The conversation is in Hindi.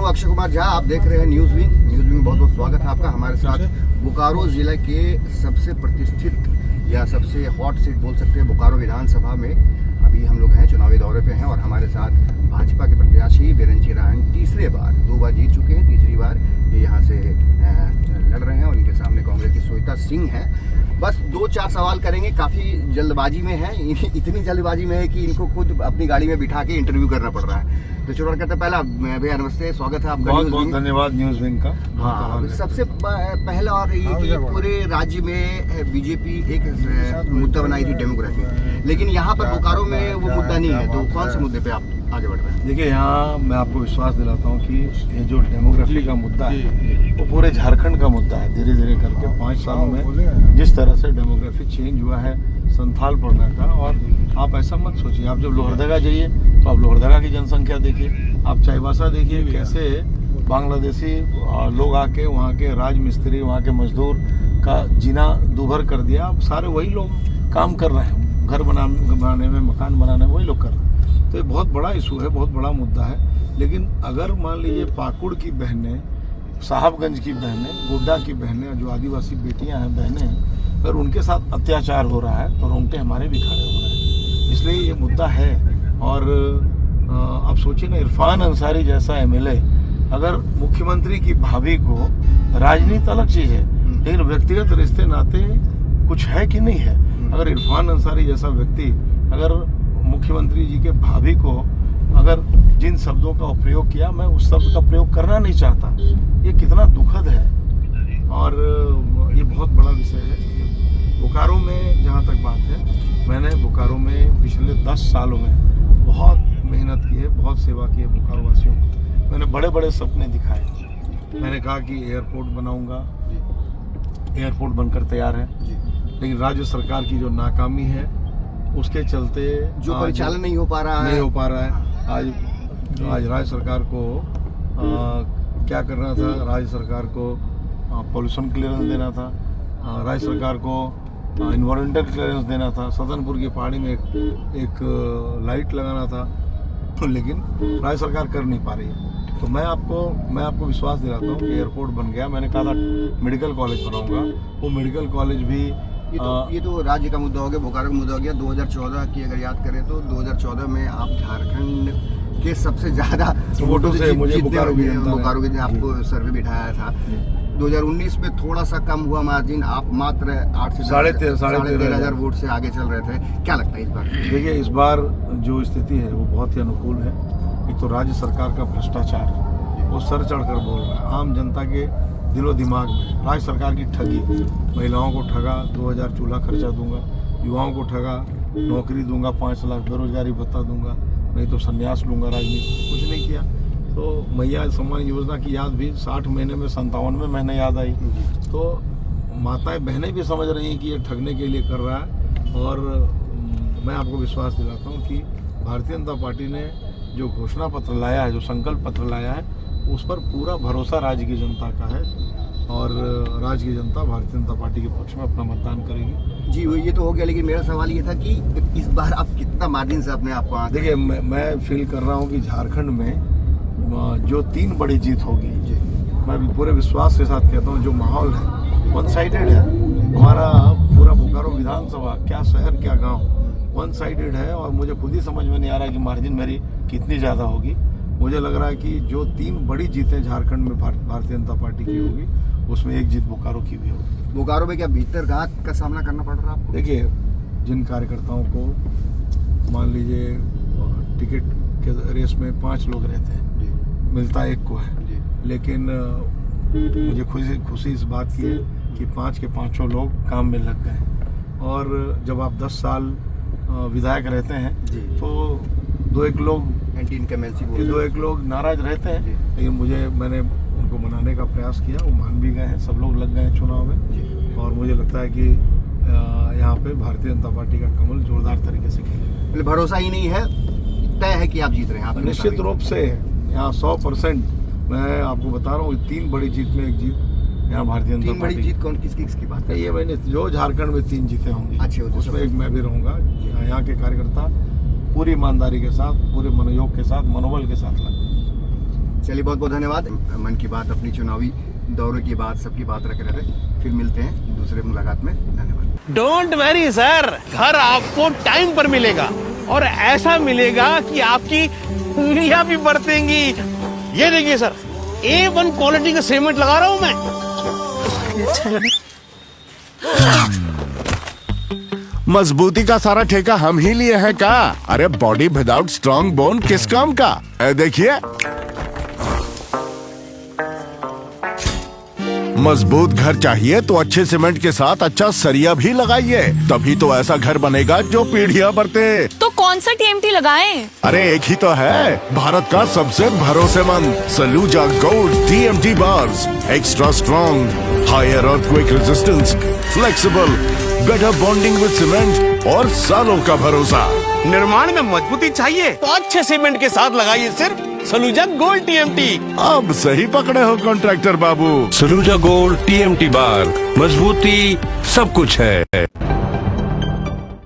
अक्षय कुमार झा, आप देख रहे हैं न्यूज़ विंग में बहुत बहुत स्वागत है आपका। हमारे साथ बोकारो जिला के सबसे प्रतिष्ठित या सबसे हॉट सीट बोल सकते हैं बोकारो विधानसभा में अभी हम लोग हैं, चुनावी दौरे पे हैं और हमारे साथ भाजपा के प्रत्याशी बिरंची रायन तीसरे बार, 2 बार जीत चुके हैं, तीसरी बार ये यहाँ से लड़ रहे हैं और इनके सामने कांग्रेस की श्वेता सिंह है। बस 2-4 सवाल करेंगे, काफ़ी जल्दबाजी में है, इतनी जल्दबाजी में है कि इनको खुद अपनी गाड़ी में बिठा के इंटरव्यू करना पड़ रहा है। तो चलो करते पहला भैया नमस्ते, स्वागत है आपका। बहुत बहुत धन्यवाद न्यूज़ विंग का। हाँ, सबसे पहला और ये कि पूरे राज्य में बीजेपी एक मुद्दा बनाई थी डेमोग्राफी, लेकिन यहाँ पर बोकारो में वो मुद्दा नहीं है, तो कौन से मुद्दे पे आप आगे बढ़ रहे हैं? देखिए, यहाँ मैं आपको विश्वास दिलाता हूँ कि ये जो डेमोग्राफी का मुद्दा है वो पूरे झारखंड का मुद्दा है। धीरे धीरे करके 5 सालों में जिस तरह से डेमोग्राफी चेंज हुआ है संथाल पड़ने का, और आप ऐसा मत सोचिए, आप जब लोहरदगा जाइए तो आप लोहरदगा की जनसंख्या देखिए, आप चाईबासा देखिए कैसे बांग्लादेशी लोग आके वहाँ के राज मिस्त्री, वहाँ के मजदूर का जीना दूभर कर दिया। अब सारे वही लोग काम कर रहे हैं, घर बनाने में, मकान बनाने में वही लोग कर रहे हैं। तो ये बहुत बड़ा इशू है, बहुत बड़ा मुद्दा है। लेकिन अगर मान लीजिए पाकुड़ की बहनें, साहबगंज की बहनें, गोड्डा की बहनें, जो आदिवासी बेटियां हैं, बहनें हैं, अगर उनके साथ अत्याचार हो रहा है तो रोंगटे हमारे भी खड़े हो रहे हैं। इसलिए ये मुद्दा है। और आप सोचिए ना, इरफान अंसारी जैसा एमएलए, अगर मुख्यमंत्री की भाभी को, राजनीति अलग चीज़ है लेकिन व्यक्तिगत रिश्ते नाते कुछ है कि नहीं है, अगर इरफान अंसारी जैसा व्यक्ति अगर मुख्यमंत्री जी के भाभी को अगर जिन शब्दों का प्रयोग किया, मैं उस शब्द का प्रयोग करना नहीं चाहता, ये कितना दुखद है और ये बहुत बड़ा विषय है। बोकारो में जहाँ तक बात है, मैंने बोकारो में पिछले 10 सालों में बहुत मेहनत की है, बहुत सेवा की है बोकारो वासियों को। मैंने बड़े बड़े सपने दिखाए। मैंने कहा कि एयरपोर्ट बनाऊंगा, एयरपोर्ट बनकर तैयार है, लेकिन राज्य सरकार की जो नाकामी है उसके चलते जो परिचालन नहीं हो पा रहा है। आज राज्य सरकार को क्या करना था, राज्य सरकार को पॉल्यूशन क्लियरेंस देना था, राज्य सरकार को इन्वायरमेंटल क्लियरेंस देना था, सदनपुर की पहाड़ी में एक लाइट लगाना था, लेकिन राज्य सरकार कर नहीं पा रही है। तो मैं आपको विश्वास दिलाता हूँ कि एयरपोर्ट बन गया। मैंने कहा था मेडिकल कॉलेज बनाऊंगा, वो मेडिकल कॉलेज भी ये तो राज्य का मुद्दा हो गया, बोकारो का मुद्दा हो गया। 2014 की अगर याद करें तो 2014 में आप झारखंड के सबसे ज्यादा वोटों से मुझे बोकारो के आपको सर्वे बिठाया था। 2019 में थोड़ा सा कम हुआ मार्जिन, आप मात्र 8 से 13,500 वोट से आगे चल रहे थे। क्या लगता है इस बार? देखिए, इस बार जो स्थिति है वो बहुत ही अनुकूल है। एक तो राज्य सरकार का भ्रष्टाचार, वो सर चढ़कर बोल रहा है आम जनता के दिलो दिमाग में। राज्य सरकार की ठगी, महिलाओं को ठगा, 2000 चूल्हा खर्चा दूंगा, युवाओं को ठगा, नौकरी दूंगा, 5 लाख बेरोजगारी भत्ता दूंगा, नहीं तो संन्यास लूंगा, राजनीति कुछ नहीं किया। तो मैया सम्मान योजना की याद भी 60 महीने में 97 महीने याद आई। तो माताएं बहनें भी समझ रही हैं कि ये ठगने के लिए कर रहा है। और मैं आपको विश्वास दिलाता हूँ कि भारतीय जनता पार्टी ने जो घोषणा पत्र लाया है, जो संकल्प पत्र लाया है, उस पर पूरा भरोसा राज्य की जनता का है और राज्य की जनता भारतीय जनता पार्टी के पक्ष में अपना मतदान करेगी। जी, ये तो हो गया, लेकिन मेरा सवाल ये था कि इस बार आप कितना मार्जिन से अपने आप को? देखिए, मैं फील कर रहा हूँ कि झारखंड में जो 3 बड़ी जीत होगी, मैं भी पूरे विश्वास के साथ कहता हूँ, जो माहौल है 1 साइडेड है। हमारा पूरा बोकारो विधानसभा, क्या शहर क्या गाँव, 1 साइडेड है और मुझे खुद ही समझ में नहीं आ रहा है कि मार्जिन मेरी कितनी ज़्यादा होगी। मुझे लग रहा है कि जो 3 बड़ी जीतें झारखंड में भारतीय जनता पार्टी की होगी, उसमें 1 जीत बोकारो की भी होगी। बोकारो में क्या भीतर घात का सामना करना पड़ रहा है आपको? देखिए, जिन कार्यकर्ताओं को मान लीजिए टिकट के रेस में 5 लोग रहते हैं, मिलता 1 को है, लेकिन मुझे खुशी इस बात की है कि 5 के 5 लोग काम में लग गए। और जब आप 10 साल विधायक रहते हैं तो 2-1 लोग नाराज रहते हैं, लेकिन मैंने उनको मनाने का प्रयास किया, वो मान भी गए हैं, सब लोग लग गए हैं चुनाव में। और मुझे लगता है कि यहाँ पे भारतीय जनता पार्टी का कमल जोरदार तरीके से खिलेगा। भरोसा ही नहीं है, तय है कि आप जीत रहे हैं? निश्चित रूप से यहाँ 100%। मैं आपको बता रहा हूँ, 3 बड़ी जीत में 1 जीत यहाँ भारतीय जनता पार्टी। 3 बड़ी जीत कौन किसकी बात है? ये मैंने जो झारखंड में 3 जीतें होंगी, अच्छे उसमें 1 मैं भी रहूँगा। यहाँ के कार्यकर्ता पूरी ईमानदारी के साथ, पूरे मनोयोग के साथ, मनोबल के साथ लगे। चलिए बहुत बहुत धन्यवाद। मन की बात अपनी चुनावी दौरे की बात सबकी बात रख रहे थे। फिर मिलते हैं दूसरे मुलाकात में। धन्यवाद। डोंट वरी सर, घर आपको टाइम पर मिलेगा और ऐसा मिलेगा कि आपकी उंगलियां भी बरतेंगी। ये देखिए सर, A1 क्वालिटी का सीमेंट लगा रहा हूं मैं। मजबूती का सारा ठेका हम ही लिए हैं का? अरे बॉडी विदाउट स्ट्रॉन्ग बोन किस काम का? देखिए, मजबूत घर चाहिए तो अच्छे सीमेंट के साथ अच्छा सरिया भी लगाइए, तभी तो ऐसा घर बनेगा जो पीढ़ियां बरते। तो कौन सा TMT लगाएं? अरे एक ही तो है, भारत का सबसे भरोसेमंद Saluja gold TMT bars. Extra strong, higher earthquake resistance, flexible, better bonding with cement और सालों का भरोसा। निर्माण में मजबूती चाहिए तो अच्छे सीमेंट के साथ लगाइए सिर्फ सलूजा गोल्ड TMT। अब सही पकड़े हो कॉन्ट्रैक्टर बाबू। सलूजा गोल्ड TMT बार, मजबूती सब कुछ है।